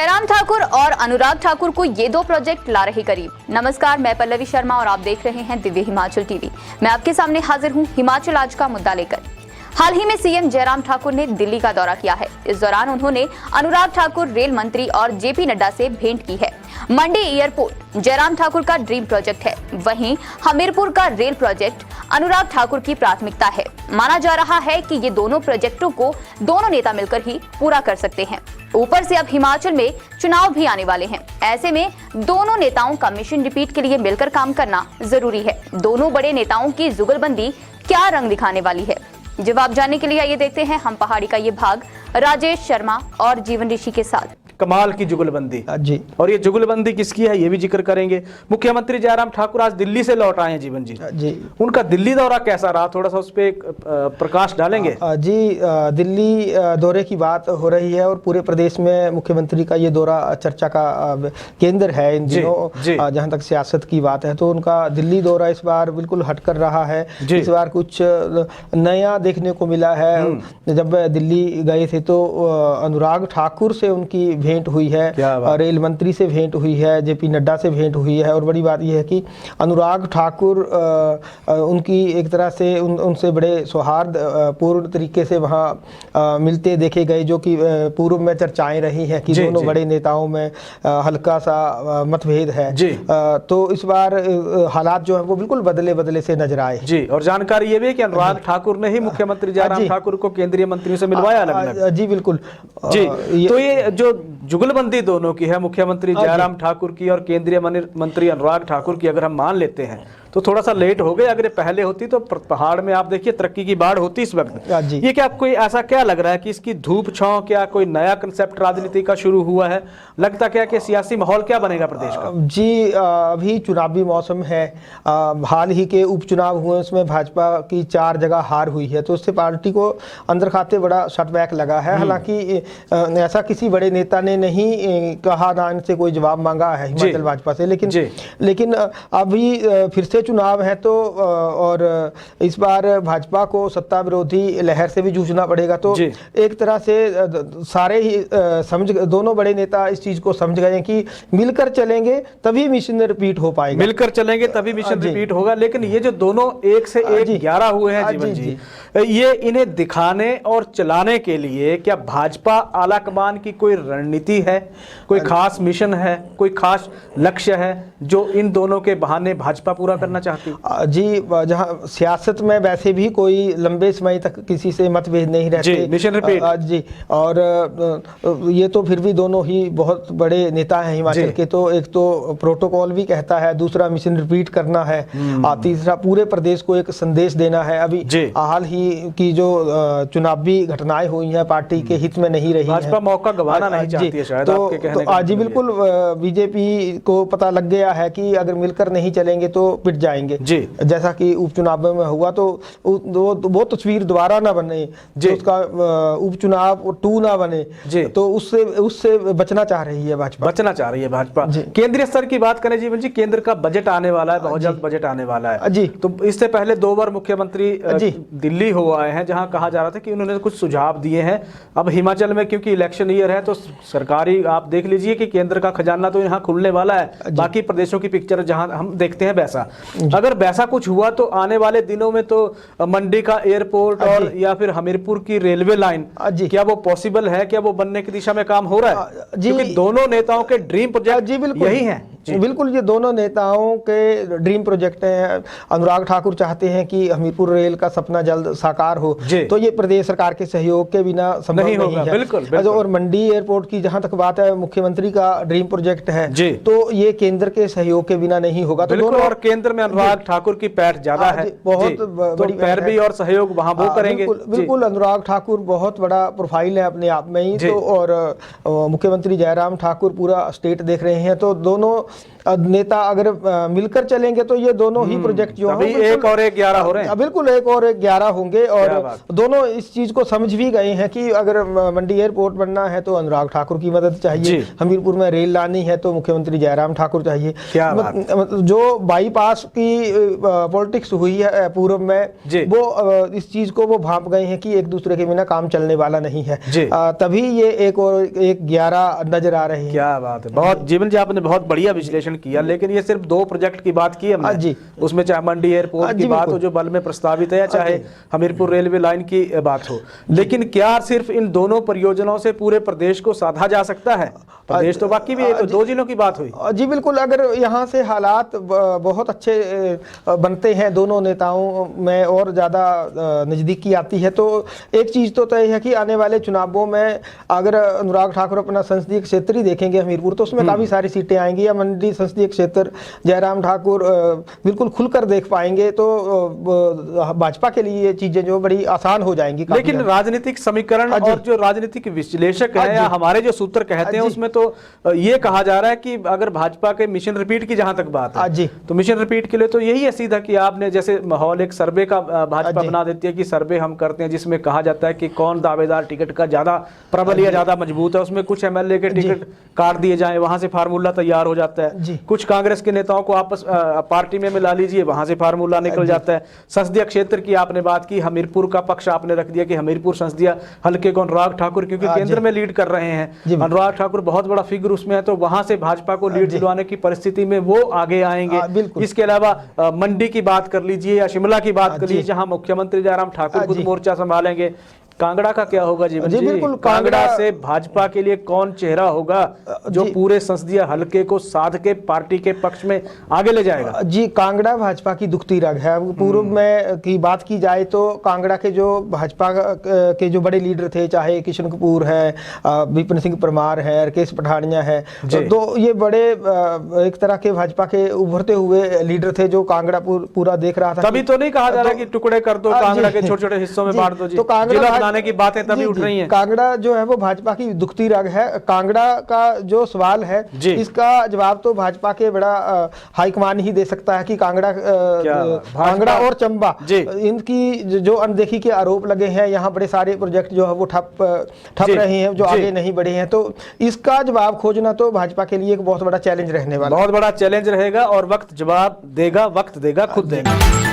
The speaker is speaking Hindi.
जयराम ठाकुर और अनुराग ठाकुर को ये दो प्रोजेक्ट ला रहे करीब। नमस्कार, मैं पल्लवी शर्मा और आप देख रहे हैं दिव्य हिमाचल टीवी। मैं आपके सामने हाजिर हूं हिमाचल आज का मुद्दा लेकर। हाल ही में सीएम जयराम ठाकुर ने दिल्ली का दौरा किया है। इस दौरान उन्होंने अनुराग ठाकुर, रेल मंत्री और जेपी नड्डा से भेंट की है। मंडी एयरपोर्ट जयराम ठाकुर का ड्रीम प्रोजेक्ट है, वहीं हमीरपुर का रेल प्रोजेक्ट अनुराग ठाकुर की प्राथमिकता है। माना जा रहा है कि ये दोनों प्रोजेक्टों को दोनों नेता मिलकर ही पूरा कर सकते हैं। ऊपर से अब हिमाचल में चुनाव भी आने वाले हैं। ऐसे में दोनों नेताओं का मिशन रिपीट के लिए मिलकर काम करना जरूरी है। दोनों बड़े नेताओं की जुगलबंदी क्या रंग दिखाने वाली है, जवाब जानने के लिए आइए देखते हैं हम पहाड़ी का ये भाग राजेश शर्मा और जीवन ऋषि के साथ। कमाल की जुगलबंदी जी, और ये जुगलबंदी किसकी है ये भी जिक्र करेंगे। मुख्यमंत्री जयराम ठाकुर आज दिल्ली से लौट आए हैं जीवन जी। उनका दिल्ली दौरा कैसा रहा, थोड़ा सा उस पर प्रकाश डालेंगे। जी, दिल्ली दौरे की बात हो रही है और पूरे प्रदेश में मुख्यमंत्री का ये दौरा चर्चा का केंद्र है इन दिनों। जहां तक सियासत की बात है तो उनका दिल्ली दौरा इस बार बिल्कुल हटकर रहा है। इस बार कुछ नया देखने को मिला है। जब दिल्ली गए थे तो अनुराग ठाकुर से उनकी भेंट हुई है, रेल मंत्री से भेंट हुई है, जेपी नड्डा से भेंट हुई है। और बड़ी बात यह है कि अनुराग ठाकुर उनकी एक तरह से उनसे बड़े सौहार्द पूर्ण तरीके से वहाँ मिलते देखे गए, जो कि पूर्व में चर्चाएं रही हैं कि दोनों बड़े नेताओं में हल्का सा मतभेद है। तो इस बार हालात जो है वो बिल्कुल बदले बदले से नजर आए जी। और जानकारी ये भी है कि अनुराग ठाकुर ने ही मुख्यमंत्री जयराम ठाकुर को केंद्रीय मंत्रियों से मिलवाया अलग-अलग। जी बिल्कुल जी। तो ये जो जुगलबंदी दोनों की है, मुख्यमंत्री जयराम ठाकुर की और केंद्रीय मंत्री अनुराग ठाकुर की, अगर हम मान लेते हैं तो थोड़ा सा लेट हो गए। अगर पहले होती तो पहाड़ में आप देखिए तरक्की की बाढ़ होती इस वक्त। ये क्या कोई ऐसा क्या लग रहा है कि इसकी धूप छांव, क्या कोई नया कंसेप्ट राजनीति का शुरू हुआ है? लगता क्या कि सियासी माहौल क्या बनेगा प्रदेश का? जी, अभी चुनावी मौसम है। हाल ही के उपचुनाव हुए, उसमें भाजपा की 4 जगह हार हुई है, तो उससे पार्टी को अंदर खाते बड़ा सेटबैक लगा है। हालांकि ऐसा किसी बड़े नेता ने नहीं कहा, ना इनसे कोई जवाब मांगा है हिमाचल भाजपा से, लेकिन अभी फिर से चुनाव है तो और इस बार भाजपा को सत्ता विरोधी लहर से भी जूझना पड़ेगा। तो एक तरह से सारे ही दोनों बड़े नेता इस चीज को समझ गए कि मिलकर चलेंगे तभी मिशन रिपीट हो पाएगा। मिलकर चलेंगे तभी मिशन रिपीट होगा। लेकिन ये जो दोनों एक से एक 11 हुए हैं जीवन जी, ये इन्हें दिखाने और चलाने के लिए क्या भाजपा आलाकमान की कोई रणनीति है, कोई खास मिशन है, कोई खास लक्ष्य है जो इन दोनों के बहाने भाजपा पूरा करना चाहती? जी, जहां सियासत में वैसे भी कोई लंबे समय तक किसी से मतभेद नहीं रहते। Mission repeat. जी, और ये तो फिर भी दोनों ही बहुत बड़े नेता हैं हिमाचल के। तो एक तो प्रोटोकॉल भी कहता है, दूसरा मिशन रिपीट करना है, तीसरा पूरे प्रदेश को एक संदेश देना है। अभी हाल ही की जो चुनावी घटनाएं हुई हैं पार्टी के हित में नहीं रही। भाजपा मौका गंवाना नहीं चाहती है शायद आपके कहने का। जी बिल्कुल, बीजेपी को पता लग गया है कि अगर मिलकर नहीं चलेंगे तो पिट जाएंगे। जैसा कि उपचुनाव में हुआ, तो वो तस्वीर दोबारा ना बने, जो उसका उपचुनाव 2 ना बने, तो उससे बचना चाह रही है भाजपा। केंद्रीय स्तर की बात करें जीवन जी, केंद्र का बजट आने वाला है, बहुत जल्द बजट आने वाला है जी। तो इससे पहले 2 बार मुख्यमंत्री दिल्ली हो आए हैं, जहां कहा जा रहा था कि उन्होंने कुछ सुझाव दिए हैं। अब हिमाचल में क्योंकि इलेक्शन ईयर है तो सरकारी आप देख लीजिए कि केंद्र का खजाना तो यहाँ खुलने वाला है। बाकी प्रदेशों की पिक्चर जहां हम देखते हैं वैसा, अगर वैसा कुछ हुआ तो आने वाले दिनों में तो मंडी का एयरपोर्ट और या फिर हमीरपुर की रेलवे लाइन, क्या वो पॉसिबल है? क्या वो बनने की दिशा में काम हो रहा है? क्योंकि दोनों नेताओं के ड्रीम प्रोजेक्ट यही है। बिल्कुल, ये दोनों नेताओं के ड्रीम प्रोजेक्ट हैं। अनुराग ठाकुर चाहते हैं कि हमीरपुर रेल का सपना जल्द साकार हो, तो ये प्रदेश सरकार के सहयोग के बिना संभव नहीं है। बिल्कुल। और मंडी एयरपोर्ट की जहां तक बात है, मुख्यमंत्री का ड्रीम प्रोजेक्ट है, तो ये केंद्र के सहयोग के बिना नहीं होगा। तो दोनों, और केंद्र में अनुराग ठाकुर की पैठ ज्यादा है, बहुत बड़ी पैरवी और सहयोग वहां वो करेंगे। बिल्कुल, अनुराग ठाकुर बहुत बड़ा प्रोफाइल है अपने आप में ही। तो और मुख्यमंत्री जयराम ठाकुर पूरा स्टेट देख रहे हैं, तो दोनों नेता अगर मिलकर चलेंगे तो ये दोनों ही प्रोजेक्ट जो अभी 1 और 1 11 हो रहे हैं। बिल्कुल 1 और 1 11 होंगे और दोनों इस चीज को समझ भी गए हैं कि अगर मंडी एयरपोर्ट बनना है तो अनुराग ठाकुर की मदद चाहिए, हमीरपुर में रेल लानी है तो मुख्यमंत्री जयराम ठाकुर चाहिए। जो बाईपास की पॉलिटिक्स हुई है पूर्व में, वो इस चीज को वो भांप गए हैं कि एक दूसरे के बिना काम चलने वाला नहीं है, तभी ये 1 और 1 11 नजर आ रहे हैं। क्या बात है, बहुत जीवन जी आपने बहुत बढ़िया विश्लेषण किया। लेकिन ये सिर्फ 2 प्रोजेक्ट की बात की हमने जी, उसमें चाहे मंडी एयरपोर्ट की बात हो जो बल में प्रस्तावित है, या चाहे हमीरपुर रेलवे लाइन की बात हो, लेकिन क्या सिर्फ इन दोनों परियोजनाओं से पूरे प्रदेश को साधा जा सकता है? प्रदेश तो बाकी भी है, तो 2 जिलों की बात हुई। जी बिल्कुल, अगर यहाँ से हालात बहुत अच्छे बनते हैं, दोनों नेताओं में और ज्यादा नजदीकी आती है, तो एक चीज तो तय है कि आने वाले चुनावों में अगर अनुराग ठाकुर अपना संसदीय क्षेत्र ही देखेंगे हमीरपुर, तो उसमें काफी सारी सीटें आएंगी, या मंडी संसदीय क्षेत्र जयराम ठाकुर बिल्कुल खुलकर देख पाएंगे, तो भाजपा के लिए ये चीजें जो बड़ी आसान हो जाएंगी। लेकिन राजनीतिक समीकरण और जो राजनीतिक विश्लेषक है या हमारे जो सूत्र कहते हैं, उसमें तो ये कहा जा रहा है कि अगर भाजपा के मिशन रिपीट की जहां तक बात है, तो मिशन रिपीट के लिए तो यही है सीधा कि आपने जैसे माहौल एक सर्वे का भाजपा बना देती है कि सर्वे हम करते हैं जिसमें कहा जाता है कि कौन दावेदार टिकट का ज्यादा प्रबल या ज्यादा मजबूत है, उसमें कुछ एमएलए के टिकट काट दिए जाए, वहां से फार्मूला तैयार हो जाता है। कुछ कांग्रेस के नेताओं को आपस पार्टी में मिला लीजिए, वहां से फार्मूला निकल जाता है। संसदीय क्षेत्र की आपने बात की, हमीरपुर का पक्ष आपने रख दिया कि हमीरपुर संसदीय हल्के को अनुराग ठाकुर क्योंकि केंद्र में लीड कर रहे हैं, अनुराग ठाकुर बहुत बड़ा फिगर उसमें है, तो वहां से भाजपा को लीड दिलवाने की परिस्थिति में वो आगे आएंगे। इसके अलावा मंडी की बात कर लीजिए या शिमला की बात कर लीजिए, जहां मुख्यमंत्री जयराम ठाकुर खुद मोर्चा संभालेंगे। कांगड़ा का क्या होगा जीवन जी? बिल्कुल, कांगड़ा से भाजपा के लिए कौन चेहरा होगा जो पूरे संसदीय हलके को साध के पार्टी के पक्ष में आगे ले जाएगा? जी, कांगड़ा भाजपा की दुखती रग है। पूर्व में की बात की जाए तो कांगड़ा के जो भाजपा के जो बड़े लीडर थे, चाहे किशन कपूर है, विपिन सिंह परमार है, राकेश पठानिया है, तो ये बड़े एक तरह के भाजपा के उभरते हुए लीडर थे जो कांगड़ा पूरा देख रहा था। तभी तो नहीं कहा जा रहा कि टुकड़े कर दो, कांगड़ा के छोटे छोटे हिस्सों में बांट दो जी, तो कांगड़ा की बातें तभी उठ रही हैं। कांगड़ा जो है वो भाजपा की दुखती रग है। कांगड़ा का जो सवाल है इसका जवाब तो भाजपा के बड़ा हाईकमान ही दे सकता है कि कांगड़ा और चंबा इनकी जो अनदेखी के आरोप लगे हैं, यहाँ बड़े सारे प्रोजेक्ट जो है वो ठप रहे हैं, जो आगे नहीं बढ़े हैं, तो इसका जवाब खोजना तो भाजपा के लिए एक बहुत बड़ा चैलेंज रहने वाला, बहुत बड़ा चैलेंज रहेगा और वक्त जवाब देगा, वक्त देगा, खुद देगा।